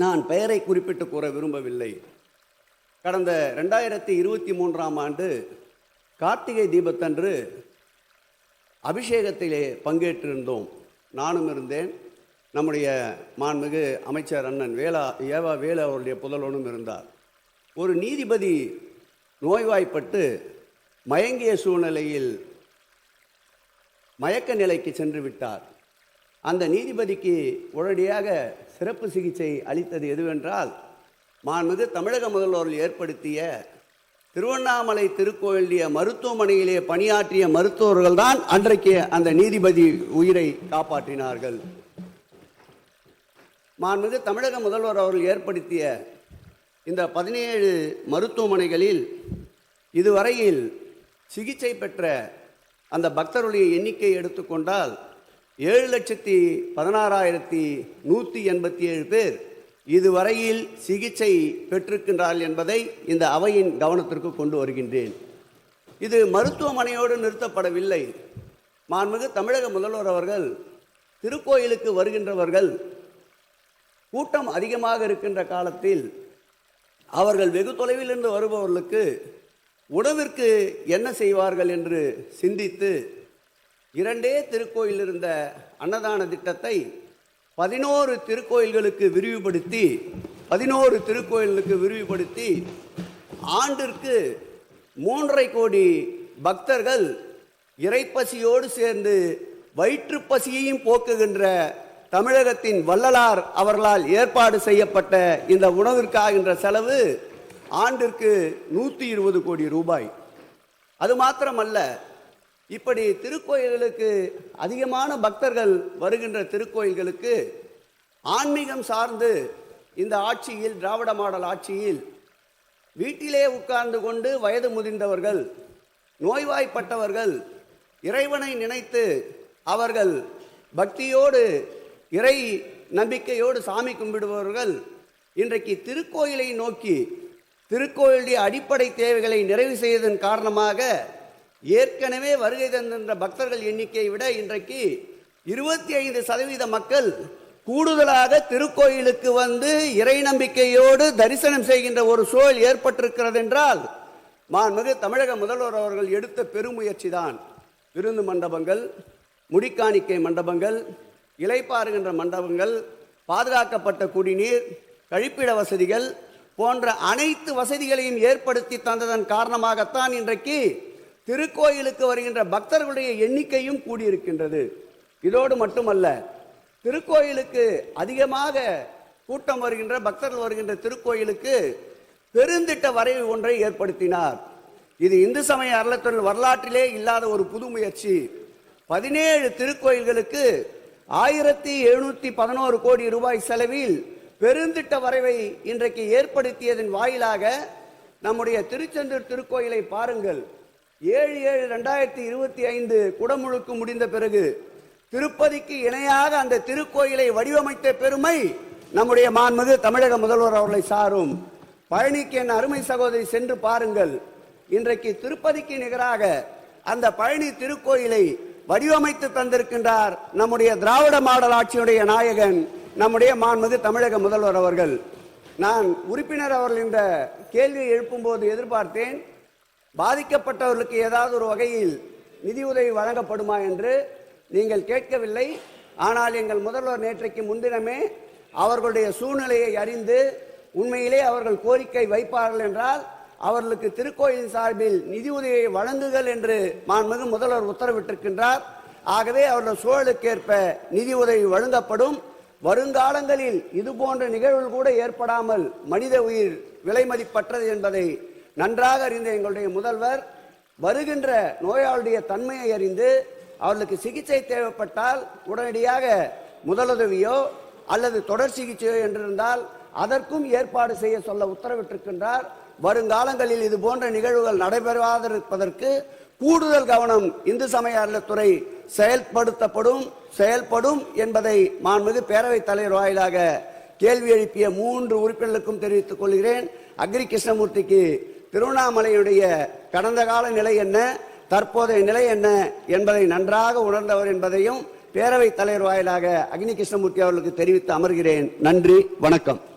நான் பெயரை குறிப்பிட்டு கூற விரும்பவில்லை. கடந்த 2023ஆம் ஆண்டு கார்த்திகை தீபத்தன்று அபிஷேகத்திலே பங்கேற்றிருந்தோம். நானும் இருந்தேன். நம்முடைய மாண்புமிகு அமைச்சர் அண்ணன் ஏவா வேலு அவருடைய புதல்வனும் இருந்தார். ஒரு நீதிபதி நோய்வாய்ப்பட்டு மயங்கிய சூழ்நிலையில் மயக்க நிலைக்கு சென்று விட்டார். அந்த நீதிபதிக்கு உடனடியாக சிறப்பு சிகிச்சை அளித்தது எதுவென்றால், மாண்புமிகு தமிழக முதல்வர்கள் ஏற்படுத்திய திருவண்ணாமலை திருக்கோயிலிய மருத்துவமனையிலே பணியாற்றிய மருத்துவர்கள் தான் அன்றைக்கு அந்த நீதிபதி உயிரை காப்பாற்றினார்கள். மாண்புமிகு தமிழக முதல்வர் அவர்கள் ஏற்படுத்திய இந்த 17 மருத்துவமனைகளில் இதுவரையில் சிகிச்சை பெற்ற அந்த பக்தருடைய எண்ணிக்கை எடுத்துக்கொண்டால் 7,16,187 பேர் இதுவரையில் சிகிச்சை பெற்றிருக்கின்றார்கள் என்பதை இந்த அவையின் கவனத்திற்கு கொண்டு வருகின்றேன். இது மருத்துவமனையோடு நிறுத்தப்படவில்லை. மாண்புமிகு தமிழக முதல்வர் அவர்கள் திருக்கோயிலுக்கு வருகின்றவர்கள் கூட்டம் அதிகமாக இருக்கின்ற காலத்தில் அவர்கள் வெகு தொலைவிலிருந்து வருபவர்களுக்கு உணவிற்கு என்ன செய்வார்கள் என்று சிந்தித்து 2 திருக்கோயில் இருந்த அன்னதான திட்டத்தை 11 திருக்கோயில்களுக்கு விரிவுபடுத்தி ஆண்டிற்கு 3.5 கோடி பக்தர்கள் இறைப்பசியோடு சேர்ந்து வயிற்றுப்பசியையும் போக்குகின்ற தமிழகத்தின் வள்ளலார் அவர்களால் ஏற்பாடு செய்யப்பட்ட இந்த உணவிற்காகின்ற செலவு ஆண்டிற்கு 120 கோடி ரூபாய். அது மாத்திரமல்ல, இப்படி திருக்கோயில்களுக்கு அதிகமான பக்தர்கள் வருகின்ற திருக்கோயில்களுக்கு ஆன்மீகம் சார்ந்து இந்த ஆட்சியில், திராவிட மாடல் ஆட்சியில், வீட்டிலே உட்கார்ந்து கொண்டு வயது முதிர்ந்தவர்கள், நோய்வாய்ப்பட்டவர்கள், இறைவனை நினைத்து அவர்கள் பக்தியோடு இறை நம்பிக்கையோடு சாமி கும்பிடுபவர்கள் இன்றைக்கு திருக்கோயிலை நோக்கி திருக்கோயிலுடைய அடிப்படை தேவைகளை நிறைவு செய்வதன் காரணமாக ஏற்கனவே வருகை தந்திருந்த பக்தர்கள் எண்ணிக்கையை விட இன்றைக்கு 25% மக்கள் கூடுதலாக திருக்கோயிலுக்கு வந்து இறை நம்பிக்கையோடு தரிசனம் செய்கின்ற ஒரு சூழல் ஏற்பட்டிருக்கிறது என்றால் மாண்புமிகு தமிழக முதல்வர் அவர்கள் எடுத்த பெருமுயற்சி தான். விருந்து மண்டபங்கள், முடிக்காணிக்கை மண்டபங்கள், இலைப்பாறுகின்ற மண்டபங்கள், பாதுகாக்கப்பட்ட குடிநீர், கழிப்பிட வசதிகள் போன்ற அனைத்து வசதிகளையும் ஏற்படுத்தி தந்ததன் காரணமாகத்தான் இன்றைக்கு திருக்கோயிலுக்கு வருகின்ற பக்தர்களுடைய எண்ணிக்கையும் கூடியிருக்கின்றது. இதோடு மட்டுமல்ல, திருக்கோயிலுக்கு அதிகமாக கூட்டம் வருகின்ற பக்தர்கள் வருகின்ற திருக்கோயிலுக்கு பெருந்திட்ட வரைவு ஒன்றை ஏற்படுத்தினார். இது இந்து சமய அறநிலையத்துறை வரலாற்றிலே இல்லாத ஒரு புது முயற்சி. 17 திருக்கோயில்களுக்கு 1,711 கோடி ரூபாய் செலவில் பெருந்திட்ட வரைவை இன்றைக்கு ஏற்படுத்தியதன் வாயிலாக நம்முடைய திருச்செந்தூர் திருக்கோயிலை பாருங்கள். 7/7/2025 குடமுழுக்கு முடிந்த பிறகு திருப்பதிக்கு இணையாக அந்த திருக்கோயிலை வடிவமைத்த பெருமை நம்முடைய மாண்புமிகு தமிழக முதல்வர் அவர்களை சாரும். பழனிக்கு என் அருமை சகோதரி சென்று பாருங்கள். இன்றைக்கு திருப்பதிக்கு நிகராக அந்த பழனி திருக்கோயிலை வடிவமைத்து தந்திருக்கின்றார் நம்முடைய திராவிட மாடல் ஆட்சியுடைய நாயகன் நம்முடைய மாண்புமிகு தமிழக முதல்வர் அவர்கள். நான் உறுப்பினர் அவர்கள் இந்த கேள்வியை எழுப்பும்போது எதிர்பார்த்தேன், பாதிக்கப்பட்டவர்களுக்கு ஏதாவது ஒரு வகையில் நிதி உதவி வழங்கப்படுமா என்று. நீங்கள் கேட்கவில்லை. ஆனால் எங்கள் முதல்வர் நேற்றைக்கு முன்தினமே அவர்களுடைய சூழ்நிலையை அறிந்து உண்மையிலே அவர்கள் கோரிக்கை வைப்பார்கள் என்றால் அவர்களுக்கு திருக்கோயிலின் சார்பில் நிதி உதவியை வழங்குங்கள் என்று மாண்புமிகு முதல்வர் உத்தரவிட்டிருக்கின்றார். ஆகவே அவர்கள் சூழலுக்கேற்ப நிதி உதவி வழங்கப்படும். வருங்காலங்களில் இது போன்ற நிகழ்வுகள் கூட ஏற்படாமல் மனித உயிர் விலை மதிப்பற்றது என்பதை நன்றாக அறிந்த எங்களுடைய முதல்வர் வருகின்ற நோயாளியுடைய தன்மையை அறிந்து அவர்களுக்கு சிகிச்சை தேவைப்பட்டால் உடனடியாக முதலுதவியோ அல்லது தொடர் சிகிச்சையோ என்றிருந்தால் அதற்கும் ஏற்பாடு செய்ய சொல்ல உத்தரவிட்டிருக்கின்றார். வருங்காலங்களில் இது போன்ற நிகழ்வுகள் நடைபெறாதிருப்பதற்கு கூடுதல் கவனம் இந்து சமய அறநிலையத்துறை செயல்படும் என்பதை மாண்புமிகு பேரவைத் தலைவர் வாயிலாக கேள்வி எழுப்பிய 3 உறுப்பினர்களுக்கும் தெரிவித்துக் கொள்கிறேன். அக்ரி கிருஷ்ணமூர்த்திக்கு திருவண்ணாமலையுடைய கடந்த கால நிலை என்ன, தற்போதைய நிலை என்ன என்பதை நன்றாக உணர்ந்தவர் என்பதையும் பேரவைத் தலைவர் வாயிலாக அக்னி கிருஷ்ணமூர்த்தி அவர்களுக்கு தெரிவித்து அமர்கிறேன். நன்றி, வணக்கம்.